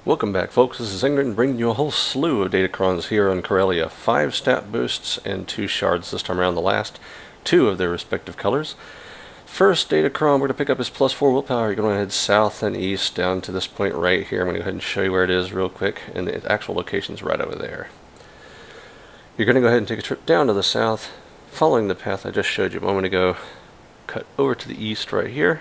Welcome back, folks. This is Ingrid bringing you a whole slew of Datacrons here on Corellia. 5 stat boosts and 2 shards this time around, the last 2 of their respective colors. First Datacron we're going to pick up is +4 Willpower. You're going to head south and east down to this point right here. I'm going to go ahead and show you where it is real quick, and the actual location is right over there. You're going to go ahead and take a trip down to the south, following the path I just showed you a moment ago. Cut over to the east right here.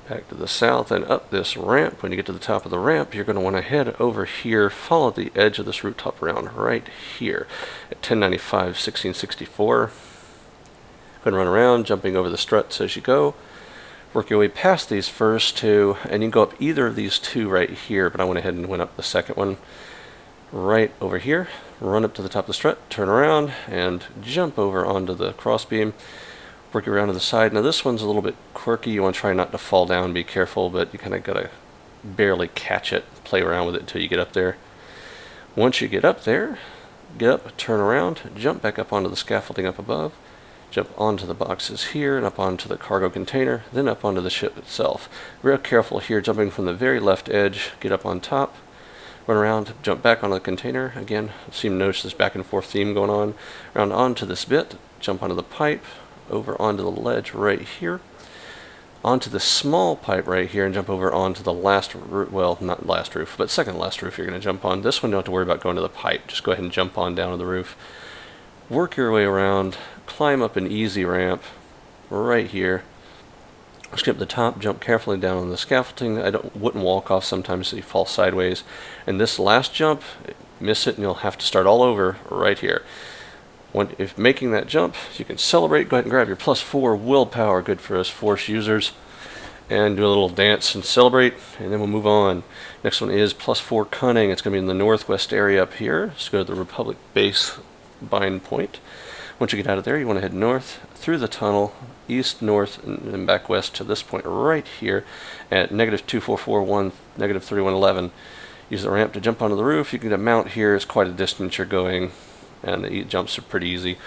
Back to the south and up this ramp. When you get to the top of the ramp, you're going to want to head over here, follow the edge of this rooftop around right here at 1095, 1664. Go ahead and run around, jumping over the struts as you go. Work your way past these first two, and you can go up either of these two right here, but I went ahead and went up the second one right over here. Run up to the top of the strut, turn around, and jump over onto the crossbeam. Work around to the side. Now this one's a little bit quirky. You want to try not to fall down, be careful, but you kind of got to barely catch it, play around with it until you get up there. Once you get up there, get up, turn around, jump back up onto the scaffolding up above, jump onto the boxes here and up onto the cargo container, then up onto the ship itself. Real careful here, jumping from the very left edge, get up on top, run around, jump back onto the container. Again, seem to notice this back and forth theme going on. Around onto this bit, jump onto the pipe, over onto the ledge right here, onto the small pipe right here, and jump over onto the last roof, well, not last roof, but second last roof you're going to jump on. This one you don't have to worry about going to the pipe, just go ahead and jump on down to the roof. Work your way around, climb up an easy ramp right here, skip the top, jump carefully down on the scaffolding. Wouldn't walk off sometimes so you fall sideways. And this last jump, miss it and you'll have to start all over right here. If making that jump, you can celebrate. Go ahead and grab your +4 Willpower, good for us Force users, and do a little dance and celebrate, and then we'll move on. Next one is +4 Cunning. It's going to be in the northwest area up here. So go to the Republic base bind point. Once you get out of there, you want to head north through the tunnel, east, north, and then back west to this point right here at -2441, -3111. Use the ramp to jump onto the roof. You can mount here. It's quite a distance you're going, and the jumps are pretty easy.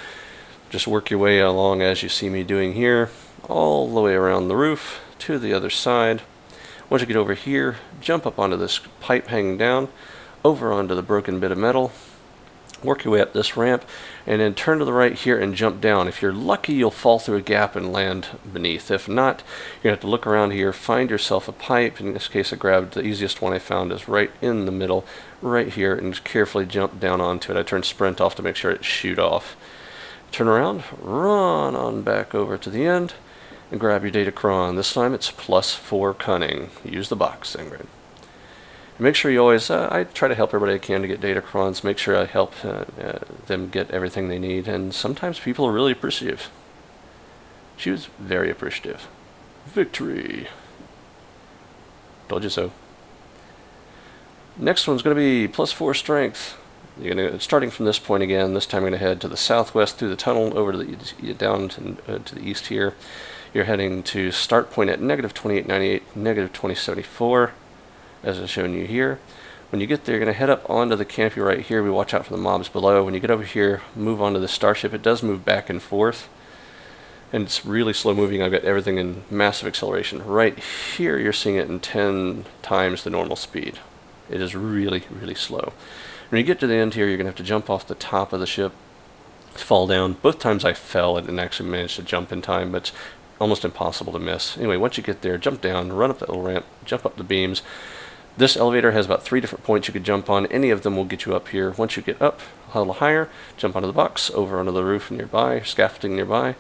Just work your way along as you see me doing here, all the way around the roof to the other side. Once you get over here, jump up onto this pipe hanging down, over onto the broken bit of metal, work your way up this ramp, and then turn to the right here and jump down. If you're lucky, you'll fall through a gap and land beneath. If not, you're going to have to look around here, find yourself a pipe. In this case, I grabbed the easiest one I found is right in the middle, right here, and just carefully jump down onto it. I turned sprint off to make sure it shoot off. Turn around, run on back over to the end, and grab your Datacron. This time it's +4 Cunning. Use the box, Ingrid. Make sure you always, I try to help everybody I can to get Datacrons, make sure I help them get everything they need, and sometimes people are really appreciative. She was very appreciative. Victory. Told you so. Next one's going to be +4 Strength. You're going to, starting from this point again, this time we're going to head to the southwest through the tunnel, over to the, down to the east here. You're heading to start point at -2898, -2074. as I've shown you here. When you get there, you're going to head up onto the canopy right here. We watch out for the mobs below. When you get over here, move onto the starship. It does move back and forth, and it's really slow moving. I've got everything in massive acceleration. Right here, you're seeing it in 10 times the normal speed. It is really, really slow. When you get to the end here, you're going to have to jump off the top of the ship, fall down. Both times I fell and actually managed to jump in time, but it's almost impossible to miss. Anyway, once you get there, jump down, run up that little ramp, jump up the beams. This elevator has about 3 different points you could jump on. Any of them will get you up here. Once you get up a little higher, jump onto the box, over onto the roof nearby, scaffolding nearby,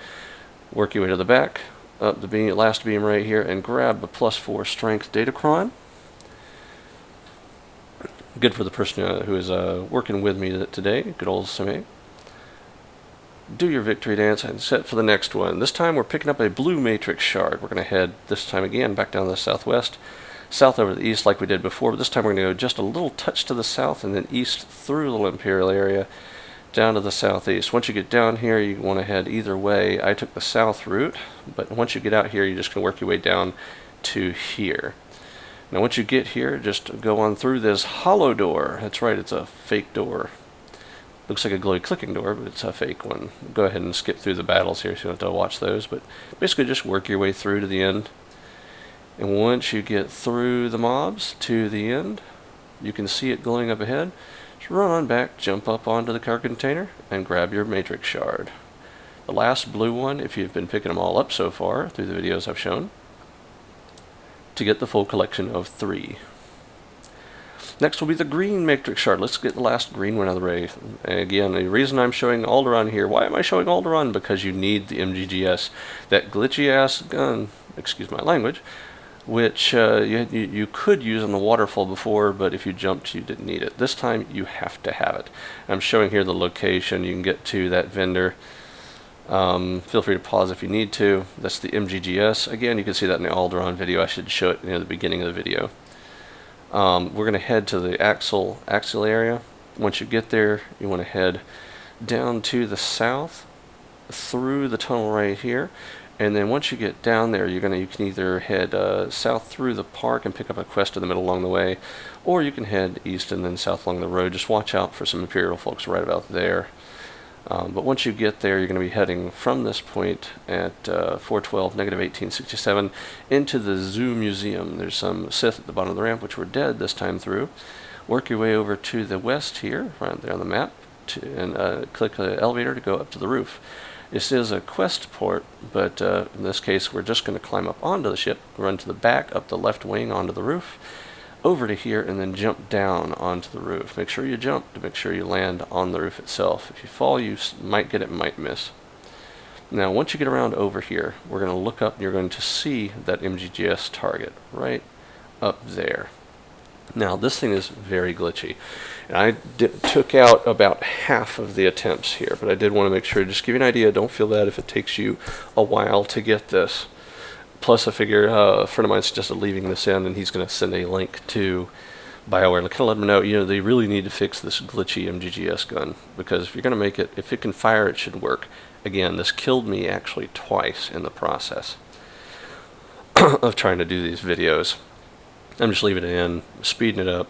work your way to the back, up the beam, last beam right here, and grab a +4 Strength Datacron. Good for the person who is working with me today, good old Same. Do your victory dance and set for the next one. This time we're picking up a blue matrix shard. We're going to head this time again back down to the southwest, south over the east like we did before, but this time we're going to go just a little touch to the south and then east through the little Imperial area down to the southeast. Once you get down here, you want to head either way. I took the south route, but once you get out here, you're just going to work your way down to here. Now once you get here, just go on through this hollow door. That's right, it's a fake door. Looks like a glowy clicking door, but it's a fake one. Go ahead and skip through the battles here so you don't have to watch those, but basically just work your way through to the end. And once you get through the mobs to the end, you can see it glowing up ahead. Just run on back, jump up onto the car container, and grab your matrix shard. The last blue one, if you've been picking them all up so far through the videos I've shown, to get the full collection of 3. Next will be the green matrix shard. Let's get the last green one out of the way. And again, the reason I'm showing Alderaan here, why am I showing Alderaan? Because you need the MGGS, that glitchy ass gun, excuse my language, which you could use on the waterfall before, but if you jumped you didn't need it. This time you have to have it. I'm showing here the location. You can get to that vendor. Feel free to pause if you need to. That's the MGGS. Again, you can see that in the Alderaan video. I should show it near the beginning of the video. We're going to head to the axial area. Once you get there, you want to head down to the south through the tunnel right here. And then once you get down there, you can either head south through the park and pick up a quest in the middle along the way, or you can head east and then south along the road. Just watch out for some Imperial folks right about there. But once you get there, you're going to be heading from this point at 412, -1867, into the Zoo Museum. There's some Sith at the bottom of the ramp, which were dead this time through. Work your way over to the west here, right there on the map, and click the elevator to go up to the roof. This is a quest port, but in this case, we're just going to climb up onto the ship, run to the back, up the left wing onto the roof, over to here, and then jump down onto the roof. Make sure you jump to make sure you land on the roof itself. If you fall, you might get it, might miss. Now, once you get around over here, we're going to look up and you're going to see that MGGS target right up there. Now, this thing is very glitchy. And I took out about half of the attempts here, but I did want to make sure, just give you an idea, don't feel bad if it takes you a while to get this. Plus, I figure a friend of mine suggested leaving this in, and he's going to send a link to BioWare. Kind of let them know, they really need to fix this glitchy MGGS gun, because if you're going to make it, if it can fire, it should work. Again, this killed me actually twice in the process of trying to do these videos. I'm just leaving it in, speeding it up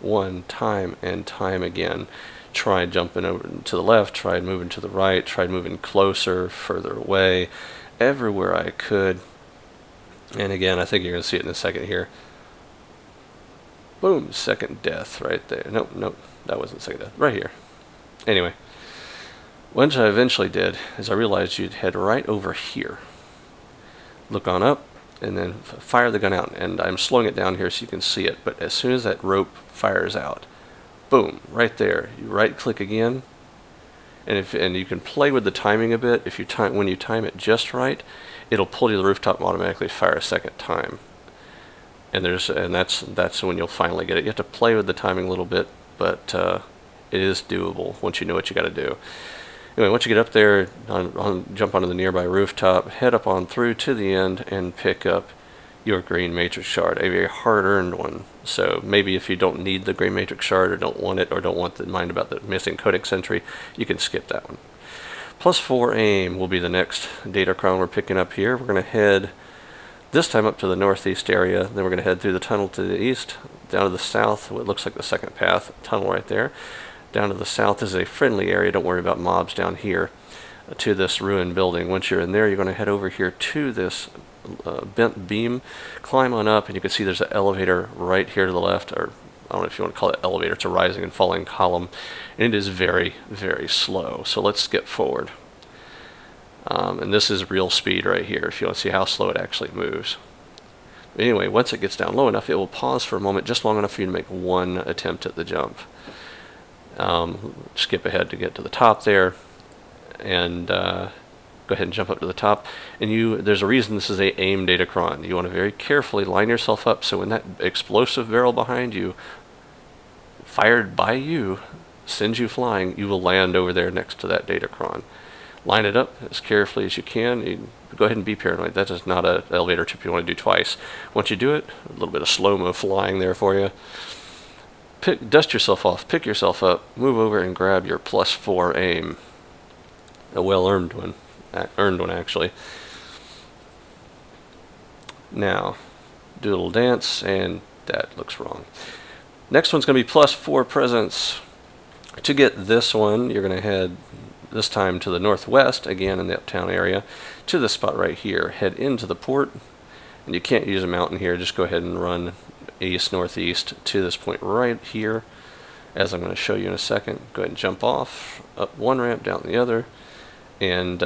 one time and time again. Tried jumping over to the left, tried moving to the right, tried moving closer, further away, everywhere I could. And again, I think you're going to see it in a second here. Boom, second death right there. Nope, that wasn't second death. Right here. Anyway, what I eventually did is I realized you'd head right over here. Look on up, and then fire the gun out. And I'm slowing it down here so you can see it. But as soon as that rope fires out, boom, right there. You right-click again, and you can play with the timing a bit. If you when you time it just right, it'll pull you to the rooftop and automatically fire a second time. And that's when you'll finally get it. You have to play with the timing a little bit, but it is doable once you know what you got to do. Anyway, once you get up there, jump onto the nearby rooftop, head up on through to the end, and pick up your green matrix shard, a very hard-earned one. So maybe if you don't need the green matrix shard, or don't want it, or don't want to mind about the missing codex entry, you can skip that one. +4 aim will be the next Datacron we're picking up here. We're going to head this time up to the northeast area, then we're going to head through the tunnel to the east, down to the south, what looks like the second path tunnel right there. Down to the south is a friendly area, don't worry about mobs down here, to this ruined building. Once you're in there, you're going to head over here to this bent beam, climb on up, and you can see there's an elevator right here to the left, or I don't know if you want to call it elevator, it's a rising and falling column, and it is very, very slow. So let's skip forward. And this is real speed right here, if you want to see how slow it actually moves. But anyway, once it gets down low enough, it will pause for a moment, just long enough for you to make one attempt at the jump. Skip ahead to get to the top there, and go ahead and jump up to the top. And there's a reason this is a aim Datacron. You want to very carefully line yourself up so when that explosive barrel behind you, fired by you, sends you flying, you will land over there next to that Datacron. Line it up as carefully as you can. You go ahead and be paranoid. That is not an elevator trip you want to do twice. Once you do it, a little bit of slow-mo flying there for you. Dust yourself off, pick yourself up, move over and grab your +4 aim. A well-earned one. Earned one, actually. Now, do a little dance, and that looks wrong. Next one's going to be +4 presence. To get this one, you're going to head this time to the northwest, again in the uptown area, to the spot right here. Head into the port, and you can't use a mountain here, just go ahead and run east northeast to this point right here, as I'm going to show you in a second. Go ahead and jump off, up one ramp, down the other, and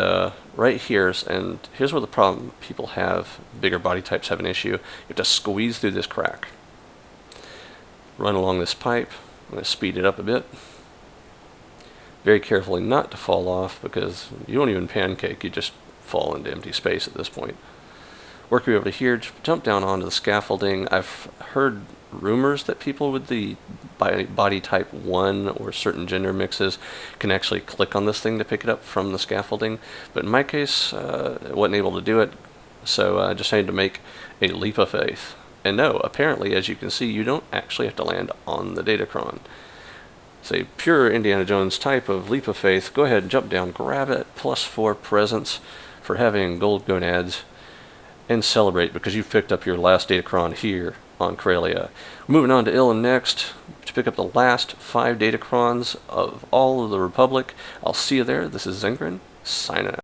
right here, and here's where the problem people have, bigger body types have an issue. You have to squeeze through this crack. Run along this pipe. I'm going to speed it up a bit. Very carefully not to fall off, because you won't even pancake, you just fall into empty space at this point. Work your way over to here, jump down onto the scaffolding. I've heard rumors that people with the body type 1 or certain gender mixes can actually click on this thing to pick it up from the scaffolding, but in my case, I wasn't able to do it, so I just had to make a leap of faith. And no, apparently, as you can see, you don't actually have to land on the Datacron. It's a pure Indiana Jones type of leap of faith. Go ahead and jump down, grab it, +4 presents for having gold gonads, and celebrate because you've picked up your last Datacron here on Corellia. Moving on to Illin next to pick up the last 5 Datacrons of all of the Republic. I'll see you there. This is Zengrin, signing out.